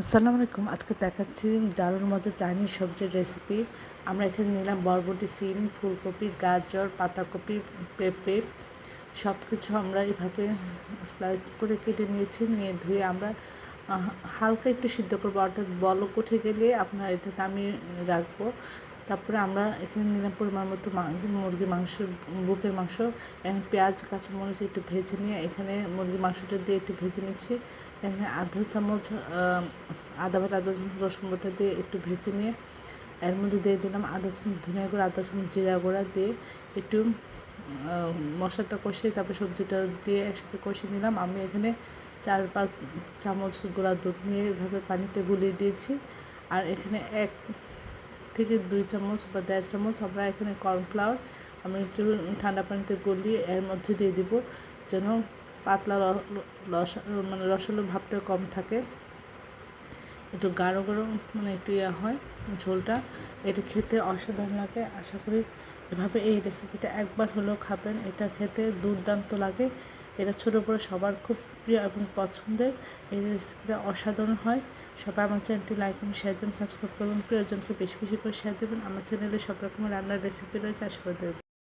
আসসালামু আলাইকুম। আজকে দেখাচ্ছি দারুণ মজার চাইনিজ সবজির রেসিপি। আমরা এখানে নিলাম বরবটি, সিম, ফুলকপি, গাজর, পাতাকপি, পেঁপে সব কিছু আমরা এভাবে স্লাইস করে কেটে নিয়েছি। নিয়ে ধুয়ে আমরা হালকা একটু সিদ্ধ করবো, অর্থাৎ বলক উঠে গেলে আপনার এটা নামিয়ে রাখবো। তারপরে আমরা এখানে নিলাম পরিমাণ মতো মুরগির মাংস, বুকের মাংস। এখানে পেঁয়াজ, কাঁচামরিচ একটু ভেজে নিয়ে এখানে মুরগির মাংসটা দিয়ে একটু ভেজে নিচ্ছি। এখানে আধা চামচ আদা বাটা, আধা চামচ রসুন বাটা দিয়ে একটু ভেজে নিয়ে এর মধ্যে দিয়ে দিলাম আধা চামচ ধনিয়া গুঁড়া, আধা চামচ জিরা গুঁড়া দিয়ে একটু মশলাটা কষিয়ে তারপরে সবজিটা দিয়ে একসাথে কষিয়ে নিলাম। আমি এখানে 4-5 চামচ গুঁড়া দুধ নিয়ে এভাবে পানিতে গুলিয়ে দিয়েছি। আর এখানে 1 থেকে 2 চামচ বা 1.5 চামচ আমরা এখানে কর্নফ্লাওয়ার আমি একটু ঠান্ডা পানিতে গলিয়ে এর মধ্যে দিয়ে দিব, যেন পাতলা রসালো ভাবটা কম থাকে, একটু গাঢ় গাঢ় একটু হয় ঝোলটা। এটা খেতে অসাধারণ লাগে। আশা করি এভাবে এই রেসিপিটা একবার হলেও খাবেন। এটা খেতে দুর্দান্ত লাগে। এটা ছোটো বড়ো সবার খুব প্রিয় এবং পছন্দের। এই রেসিপিটা অসাধারণ হয়। সবাই আমার চ্যানেলটি লাইক এবং শেয়ার দেবেন, সাবস্ক্রাইব করবেন, প্রিয়জনকে বেশি বেশি করে শেয়ার দেবেন। আমার চ্যানেলে সব রকমের রান্নার রেসিপি রয়েছে, আশা করে দেবেন।